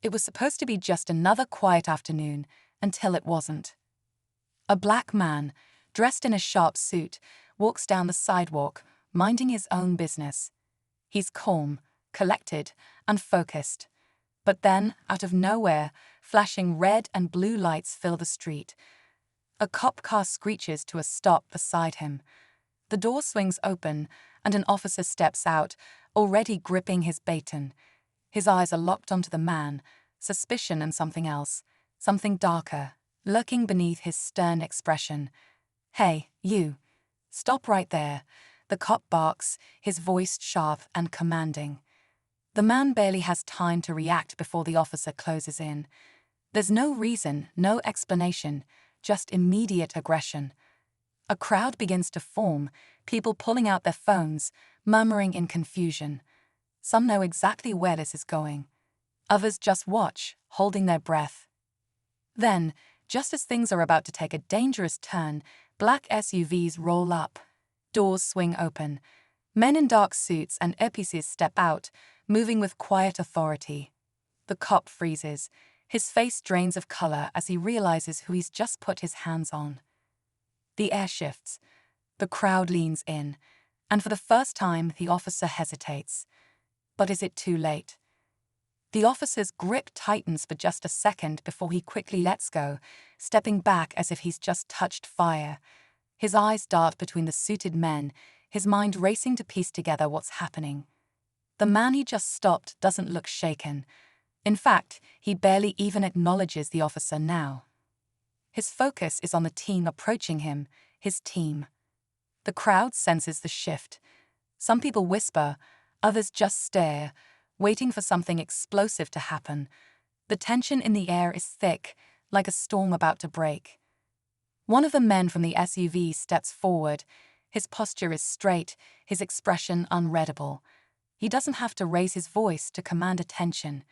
It was supposed to be just another quiet afternoon, until it wasn't. A black man, dressed in a sharp suit, walks down the sidewalk, minding his own business. He's calm, collected, and focused. But then, out of nowhere, flashing red and blue lights fill the street. A cop car screeches to a stop beside him. The door swings open, and an officer steps out, already gripping his baton. His eyes are locked onto the man, suspicion and something else, something darker, lurking beneath his stern expression. "Hey, you. Stop right there," the cop barks, his voice sharp and commanding. The man barely has time to react before the officer closes in. There's no reason, no explanation, just immediate aggression. A crowd begins to form, people pulling out their phones, murmuring in confusion. Some know exactly where this is going. Others just watch, holding their breath. Then, just as things are about to take a dangerous turn, black SUVs roll up. Doors swing open. Men in dark suits and épauses step out, moving with quiet authority. The cop freezes. His face drains of color as he realizes who he's just put his hands on. The air shifts. The crowd leans in, and for the first time, the officer hesitates. But is it too late? The officer's grip tightens for just a second before he quickly lets go, stepping back as if he's just touched fire. His eyes dart between the suited men, his mind racing to piece together what's happening. The man he just stopped doesn't look shaken. In fact, he barely even acknowledges the officer now. His focus is on the team approaching him, his team. The crowd senses the shift. Some people whisper, others just stare, waiting for something explosive to happen. The tension in the air is thick, like a storm about to break. One of the men from the SUV steps forward. His posture is straight, his expression unreadable. He doesn't have to raise his voice to command attention.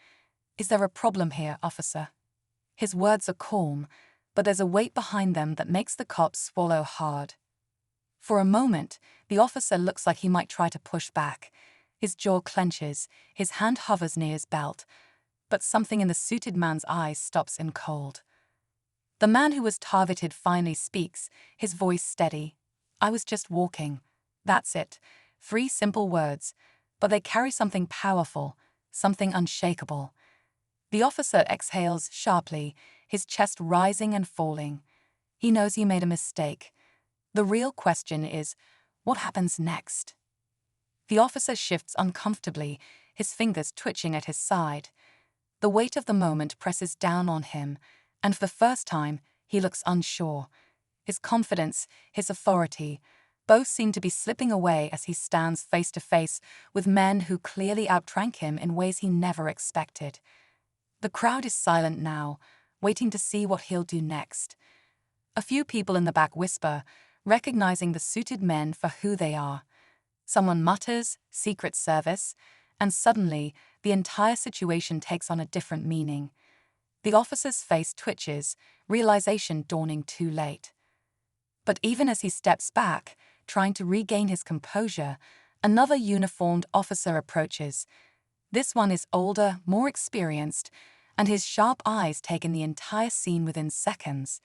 "Is there a problem here, officer?" His words are calm, but there's a weight behind them that makes the cop swallow hard. For a moment, the officer looks like he might try to push back. His jaw clenches, his hand hovers near his belt, but something in the suited man's eyes stops him cold. The man who was targeted finally speaks, his voice steady. "I was just walking." That's it. 3 simple words, but they carry something powerful, something unshakable. The officer exhales sharply, his chest rising and falling. He knows he made a mistake. The real question is, what happens next? The officer shifts uncomfortably, his fingers twitching at his side. The weight of the moment presses down on him, and for the first time, he looks unsure. His confidence, his authority, both seem to be slipping away as he stands face to face with men who clearly outrank him in ways he never expected. The crowd is silent now, waiting to see what he'll do next. A few people in the back whisper, recognizing the suited men for who they are. Someone mutters, "Secret Service," and suddenly, the entire situation takes on a different meaning. The officer's face twitches, realization dawning too late. But even as he steps back, trying to regain his composure, another uniformed officer approaches. This one is older, more experienced, and his sharp eyes take in the entire scene within seconds.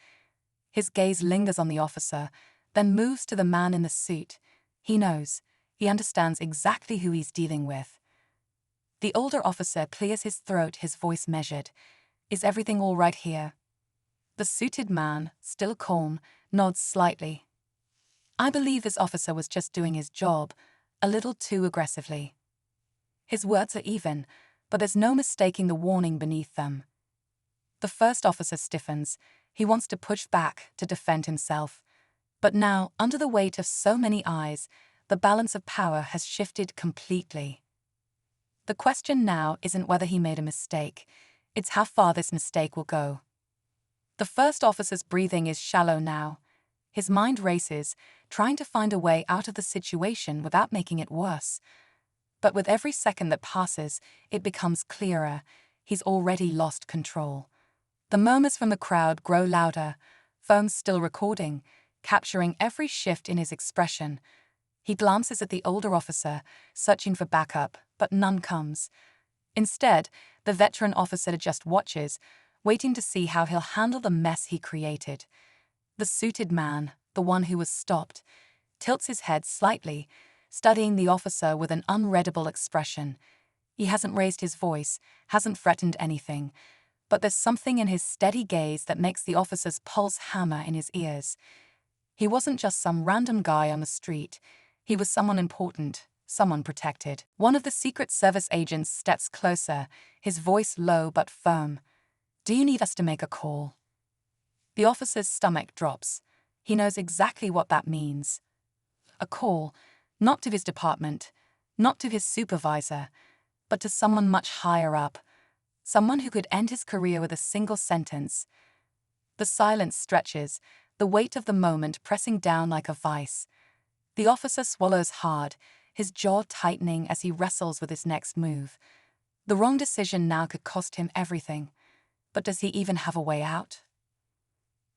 His gaze lingers on the officer, then moves to the man in the suit. He knows. He understands exactly who he's dealing with. The older officer clears his throat, his voice measured. "Is everything all right here?" The suited man, still calm, nods slightly. "I believe this officer was just doing his job, a little too aggressively." His words are even, but there's no mistaking the warning beneath them. The first officer stiffens. He wants to push back, to defend himself. But now, under the weight of so many eyes, the balance of power has shifted completely. The question now isn't whether he made a mistake, it's how far this mistake will go. The first officer's breathing is shallow now. His mind races, trying to find a way out of the situation without making it worse. But with every second that passes, it becomes clearer. He's already lost control. The murmurs from the crowd grow louder, phones still recording, capturing every shift in his expression. He glances at the older officer, searching for backup, but none comes. Instead, The veteran officer just watches, waiting to see how he'll handle the mess he created. The suited man, the one who was stopped, tilts his head slightly, studying the officer with an unreadable expression. He hasn't raised his voice, hasn't threatened anything, but there's something in his steady gaze that makes the officer's pulse hammer in his ears. He wasn't just some random guy on the street. He was someone important, someone protected. One of the Secret Service agents steps closer, his voice low but firm. "Do you need us to make a call?" The officer's stomach drops. He knows exactly what that means. A call, not to his department, not to his supervisor, but to someone much higher up, someone who could end his career with a single sentence. The silence stretches, the weight of the moment pressing down like a vice. The officer swallows hard, his jaw tightening as he wrestles with his next move. The wrong decision now could cost him everything. But does he even have a way out?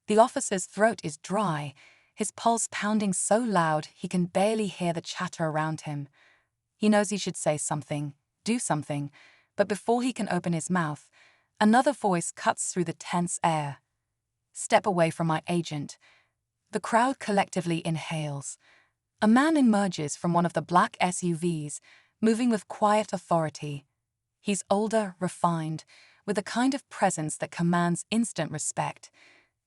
The officer's throat is dry, his pulse pounding so loud he can barely hear the chatter around him. He knows he should say something, do something, but before he can open his mouth, another voice cuts through the tense air. "Step away from my agent." The crowd collectively inhales. A man emerges from one of the black SUVs, moving with quiet authority. He's older, refined, with a kind of presence that commands instant respect.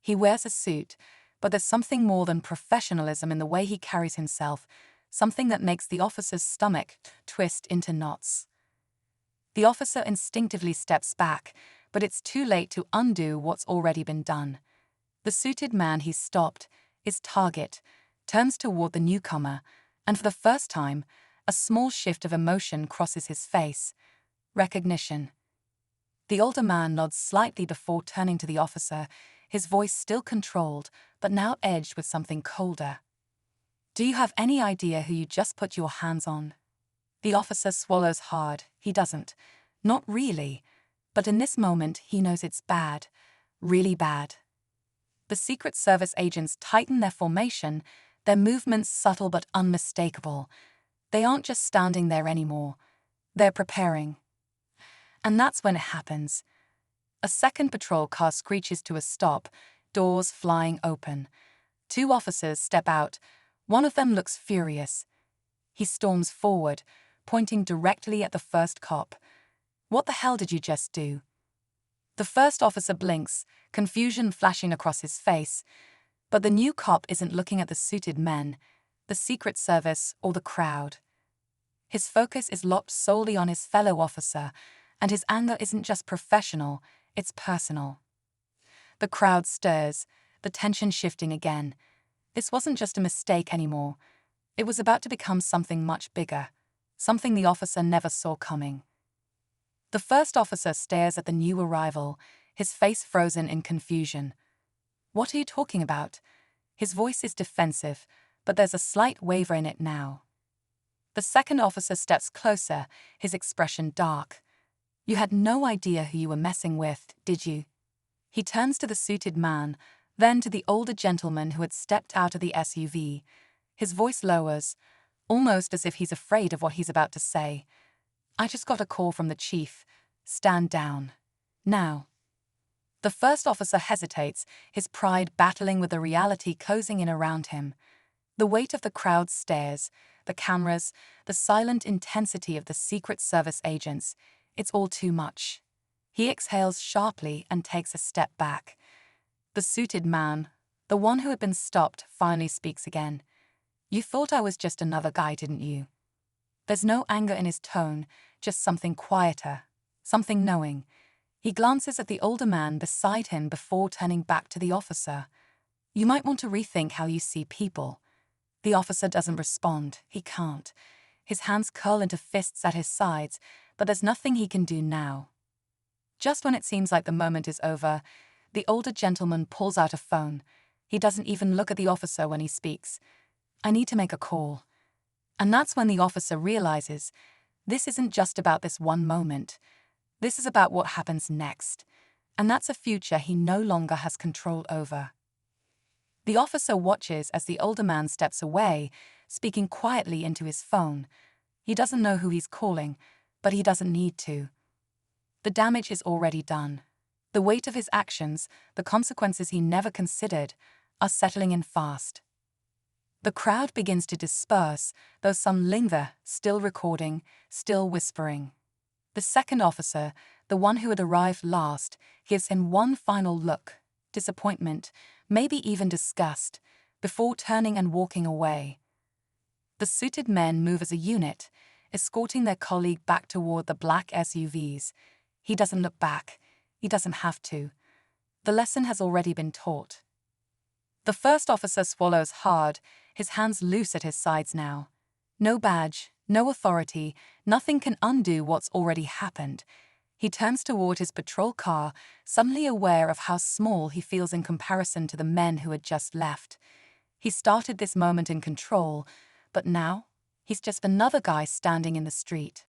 He wears a suit, but there's something more than professionalism in the way he carries himself, something that makes the officer's stomach twist into knots. The officer instinctively steps back, but it's too late to undo what's already been done. The suited man he's stopped, his target, turns toward the newcomer, and for the first time, a small shift of emotion crosses his face. Recognition. The older man nods slightly before turning to the officer, his voice still controlled, but now edged with something colder. "Do you have any idea who you just put your hands on?" The officer swallows hard. He doesn't. Not really. But in this moment, he knows it's bad. Really bad. The Secret Service agents tighten their formation, their movements subtle but unmistakable. They aren't just standing there anymore. They're preparing. And that's when it happens. A second patrol car screeches to a stop, doors flying open. Two officers step out. One of them looks furious. He storms forward, pointing directly at the first cop. "What the hell did you just do?" The first officer blinks, confusion flashing across his face. But the new cop isn't looking at the suited men, the Secret Service, or the crowd. His focus is locked solely on his fellow officer, and his anger isn't just professional, it's personal. The crowd stirs, the tension shifting again. This wasn't just a mistake anymore. It was about to become something much bigger, something the officer never saw coming. The first officer stares at the new arrival, his face frozen in confusion. "What are you talking about?" His voice is defensive, but there's a slight waver in it now. The second officer steps closer, his expression dark. "You had no idea who you were messing with, did you?" He turns to the suited man, then to the older gentleman who had stepped out of the SUV. His voice lowers, almost as if he's afraid of what he's about to say. "I just got a call from the chief. Stand down. Now." The first officer hesitates, his pride battling with the reality closing in around him. The weight of the crowd stares, the cameras, the silent intensity of the Secret Service agents. It's all too much. He exhales sharply and takes a step back. The suited man, the one who had been stopped, finally speaks again. "You thought I was just another guy, didn't you?" There's no anger in his tone, just something quieter, something knowing. He glances at the older man beside him before turning back to the officer. "You might want to rethink how you see people." The officer doesn't respond. He can't. His hands curl into fists at his sides, but there's nothing he can do now. Just when it seems like the moment is over, the older gentleman pulls out a phone. He doesn't even look at the officer when he speaks. "I need to make a call." And that's when the officer realizes this isn't just about this one moment. This is about what happens next. And that's a future he no longer has control over. The officer watches as the older man steps away, speaking quietly into his phone. He doesn't know who he's calling, but he doesn't need to. The damage is already done. The weight of his actions, the consequences he never considered, are settling in fast. The crowd begins to disperse, though some linger, still recording, still whispering. The second officer, the one who had arrived last, gives him one final look, disappointment, maybe even disgust, before turning and walking away. The suited men move as a unit, escorting their colleague back toward the black SUVs. He doesn't look back. He doesn't have to. The lesson has already been taught. The first officer swallows hard, his hands loose at his sides now. No badge, no authority, nothing can undo what's already happened. He turns toward his patrol car, suddenly aware of how small he feels in comparison to the men who had just left. He started this moment in control, but now he's just another guy standing in the street.